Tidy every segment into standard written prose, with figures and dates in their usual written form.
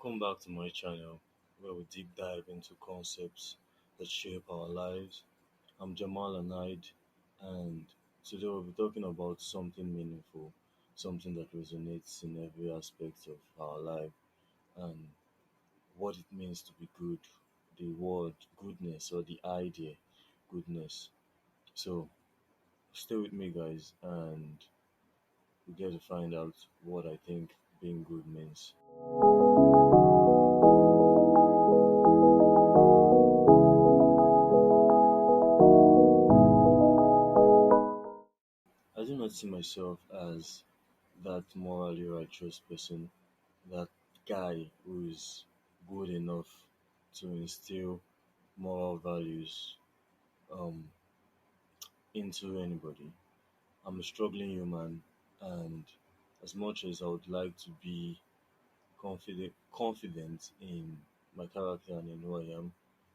Welcome back to my channel where we deep dive into concepts that shape our lives. I'm Jamal and Hyde, and today we'll be talking about something meaningful, something that resonates in every aspect of our life, and what it means to be good, the word goodness or the idea goodness. So stay with me, guys, and we get to find out what I think being good means. I do not see myself as that morally righteous person, that guy who is good enough to instill moral values um, into anybody. I'm a struggling human, and as much as I would like to be confident in my character and in who I am,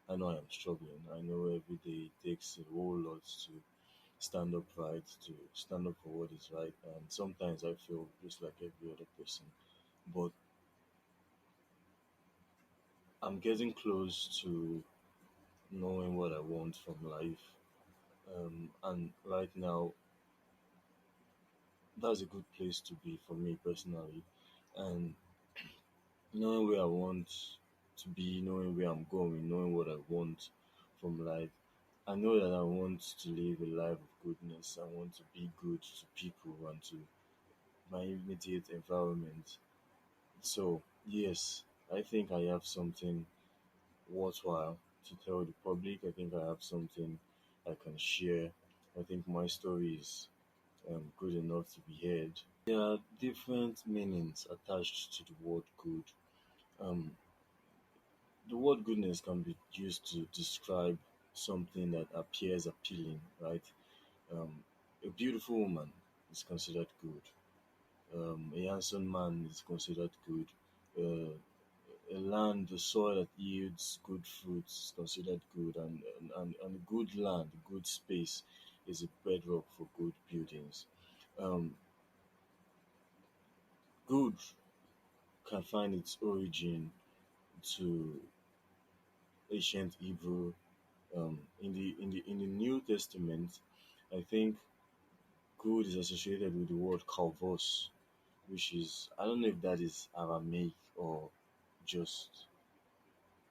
I know I am struggling. I know every day it takes a whole lot to stand up right, to stand up for what is right, and sometimes I feel just like every other person. But I'm getting close to knowing what I want from life. And right now, that's a good place to be for me personally. And knowing where I want to be, knowing where I'm going, knowing what I want from life. I know that I want to live a life of goodness. I want to be good to people and to my immediate environment. So, yes, I think I have something worthwhile to tell the public. I think I have something I can share. I think my story is good enough to be heard. There are different meanings attached to the word good. Um, the word goodness can be used to describe something that appears appealing, right? Um, a beautiful woman is considered good. A handsome man is considered good. Uh, a land, the soil that yields good fruits is considered good, and good land, good space is a bedrock for good buildings. Um, Good can find its origin to ancient Hebrew. In the New Testament, I think good is associated with the word kalvos, which is I don't know if that is Aramaic or just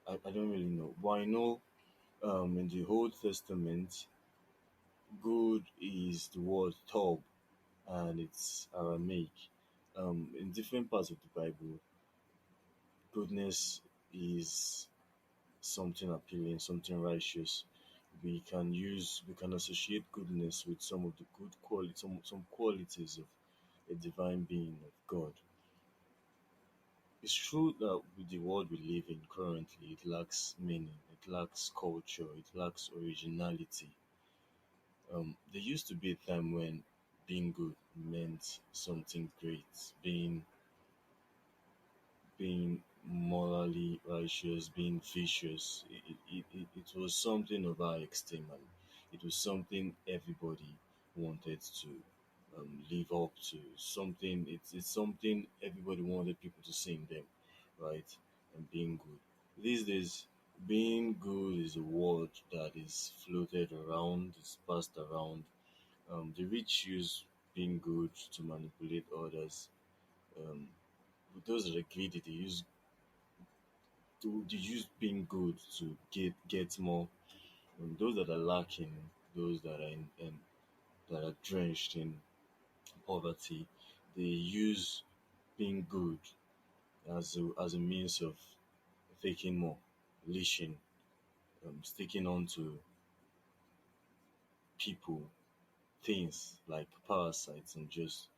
I don't really know, but I know in the Old Testament, good is the word tov, and it's Aramaic. In different parts of the Bible, goodness is something appealing, something righteous. We can associate goodness with some of the good quality, some qualities of a divine being of God. It's true that with the world we live in currently, it lacks meaning, it lacks culture, it lacks originality. There used to be a time when being good meant something great, being morally righteous, being vicious. It was something of high esteem, and it was something everybody wanted to live up to. It's something everybody wanted people to see in them, right? And being good. These days, being good is a word that is floated around, is passed around. The rich use being good to manipulate others. Um, those that are greedy, they use being good to get more. Those that are lacking, those that are that are drenched in poverty, they use being good as a means of taking more, leashing, sticking on to people, things like parasites, and just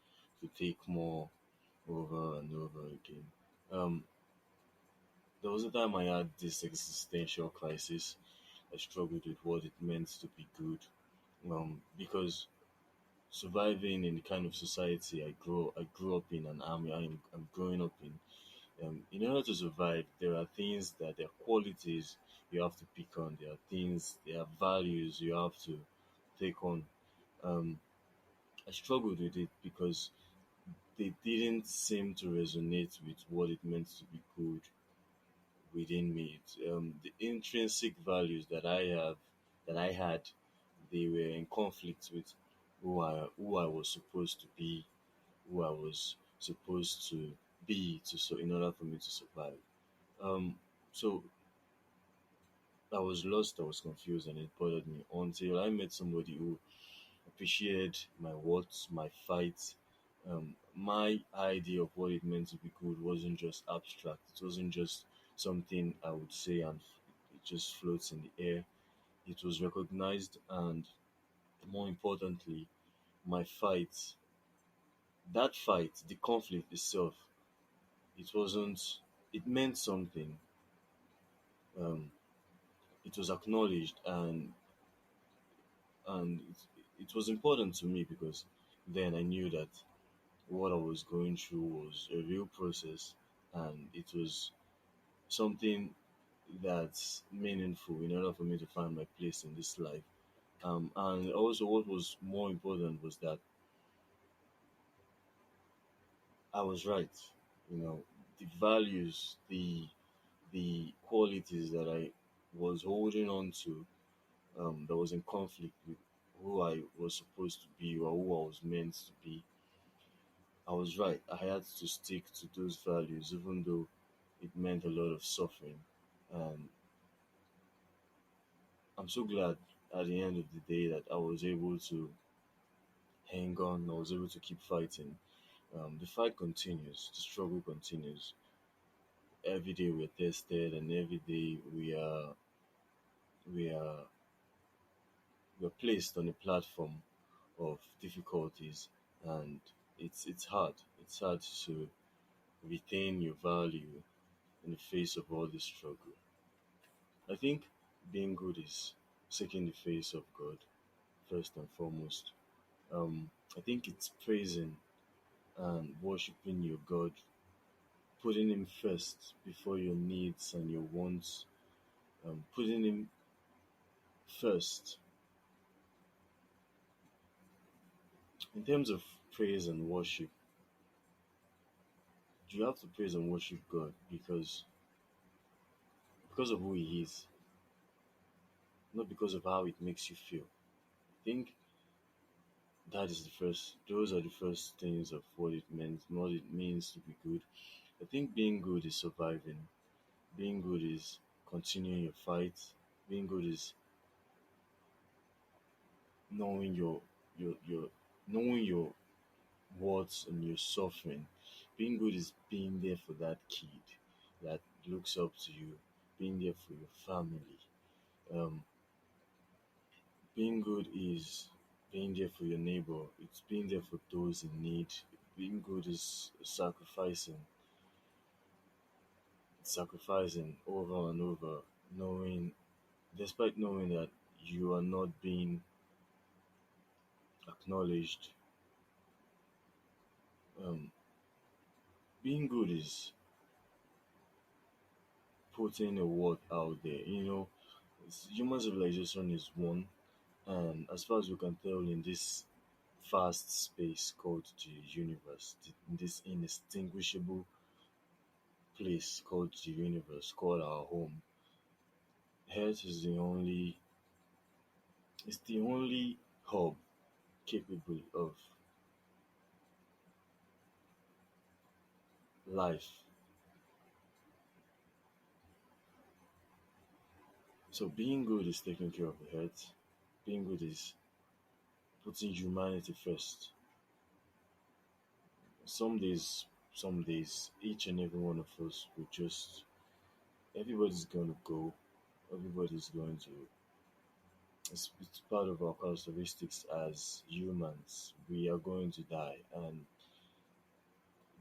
to take more over and over again. Um, there was a time I had this existential crisis. I struggled with what it meant to be good, because surviving in the kind of society I grew up in, and I'm growing up in. In order to survive, there are things that there are qualities you have to pick on. There are things, there are values you have to take on. Um, I struggled with it because they didn't seem to resonate with what it meant to be good. within me. The intrinsic values that I have, that I had, they were in conflict with who I was supposed to be, who I was supposed to be to so in order for me to survive. Um, so I was lost, I was confused, and it bothered me until I met somebody who appreciated my words, my fights. My idea of what it meant to be good wasn't just abstract. It wasn't just something I would say and it just floats in the air. It was recognized, and more importantly, my fight, that fight, the conflict itself, it wasn't, it meant something. Um, it was acknowledged, and it was important to me because then I knew that what I was going through was a real process, and it was something that's meaningful in order for me to find my place in this life. And also, what was more important was that I was right. The values, the qualities that I was holding on to, that was in conflict with who I was supposed to be or who I was meant to be. I was right. I had to stick to those values, even though it meant a lot of suffering. And I'm so glad at the end of the day that I was able to hang on. I was able to keep fighting. The fight continues. The struggle continues. Every day we're tested, and every day we are we're placed on a platform of difficulties, and it's hard. It's hard to retain your value in the face of all this struggle. I think being good is seeking the face of God first and foremost. I think it's praising and worshiping your God, putting Him first before your needs and your wants, putting Him first. In terms of praise and worship, you have to praise and worship God because of who He is, not because of how it makes you feel. I think those are the first things of what it means to be good. I think being good is surviving. Being good is continuing your fight. Being good is knowing your knowing your words and your suffering. Being good is being there for that kid that looks up to you. Being there for your family. Um, being good is being there for your neighbor. It's being there for those in need. Being good is sacrificing over and over, knowing, despite knowing that you are not being acknowledged. Um, being good is putting a word out there. Human civilization is one, and as far as we can tell, in this vast space called the universe, in this inextinguishable place called the universe, called our home, Earth is the only hub capable of life. So being good is taking care of the earth. Being good is putting humanity first. Some days, some days, each and every one of us will just, everybody's going to go. Everybody's going to, it's part of our characteristics as humans. We are going to die. And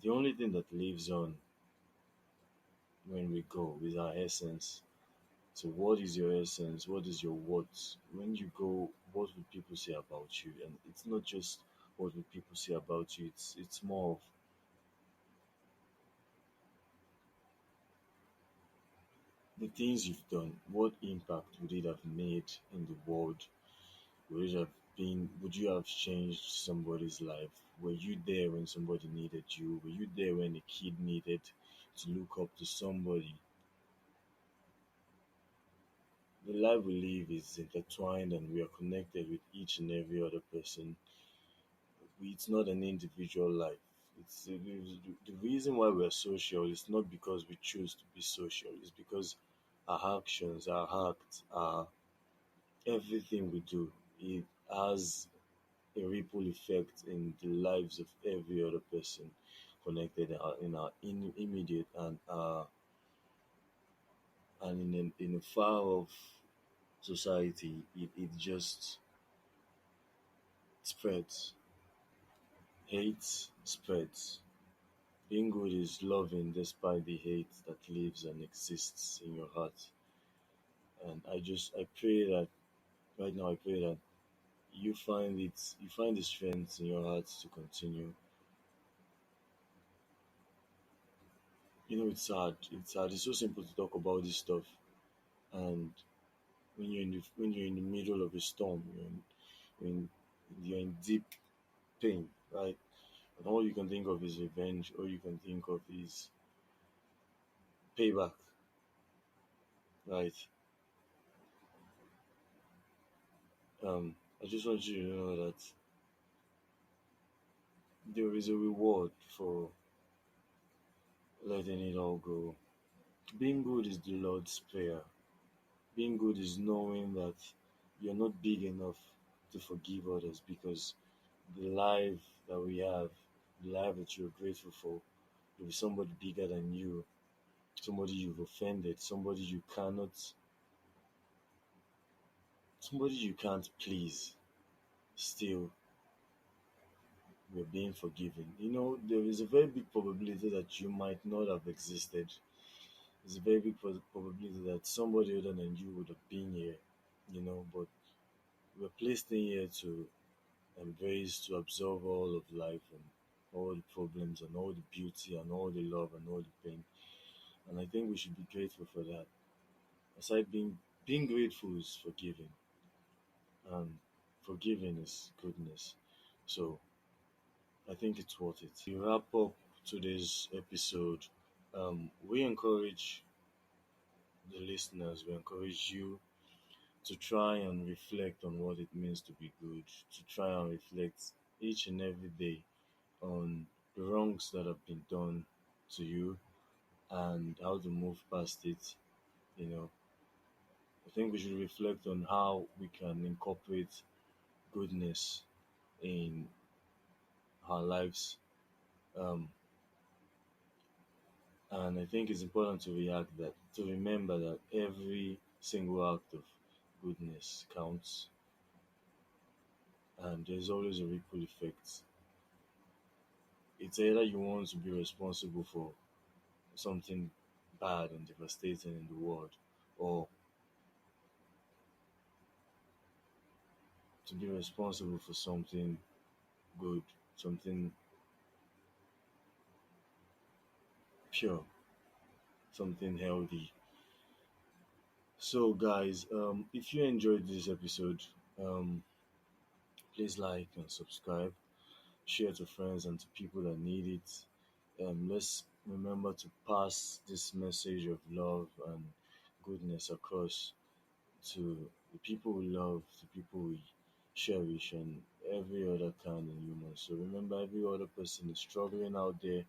the only thing that lives on when we go is our essence. So, what is your essence? What is your what? When you go, what will people say about you? And it's not just what will people say about you. It's more of the things you've done. What impact would it have made in the world? Would it have Would you have changed somebody's life? Were you there when somebody needed you? Were you there when a kid needed to look up to somebody? the life we live is intertwined and we are connected with each and every other person. It's not an individual life. The reason why we're social is not because we choose to be social. It's because our actions, our acts, our everything we do, it has a ripple effect in the lives of every other person connected in our immediate and in a far off society. It just spreads. Hate spreads. Being good is loving despite the hate that lives and exists in your heart. And I pray that right now I pray that you find the strength in your heart to continue. It's hard. It's hard. It's so simple to talk about this stuff, and when you're in the middle of a storm, when you're in deep pain, right? And all you can think of is revenge. All you can think of is payback, right? I just want you to know that there is a reward for letting it all go. Being good is the Lord's prayer. Being good is knowing that you're not big enough to forgive others because the life that we have, the life that you're grateful for, will be somebody bigger than you, somebody you've offended, somebody you can't please. Still, you're being forgiven. There is a very big probability that you might not have existed. There's a very big probability that somebody other than you would have been here, but we're placed in here to embrace, to absorb all of life and all the problems and all the beauty and all the love and all the pain. And I think we should be grateful for that. Aside being grateful is forgiving, and forgiving is goodness. So I think it's worth it. To wrap up today's episode, we encourage the listeners, we encourage you to try and reflect on what it means to be good, to try and reflect each and every day on the wrongs that have been done to you and how to move past it. You know, I think we should reflect on how we can incorporate goodness in our lives. Um, and I think it's important to remember that every single act of goodness counts, and there's always a ripple effect. It's either you want to be responsible for something bad and devastating in the world, or to be responsible for something good, something pure, something healthy. So, guys, if you enjoyed this episode, um, please like and subscribe, share to friends and to people that need it. Let's remember to pass this message of love and goodness across to the people we love, the people we cherish, and every other kind of human. So remember, every other person is struggling out there,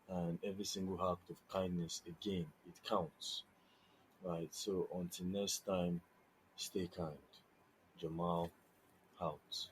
and every single act of kindness, again, it counts. Right. So until next time, stay kind. Jamal out.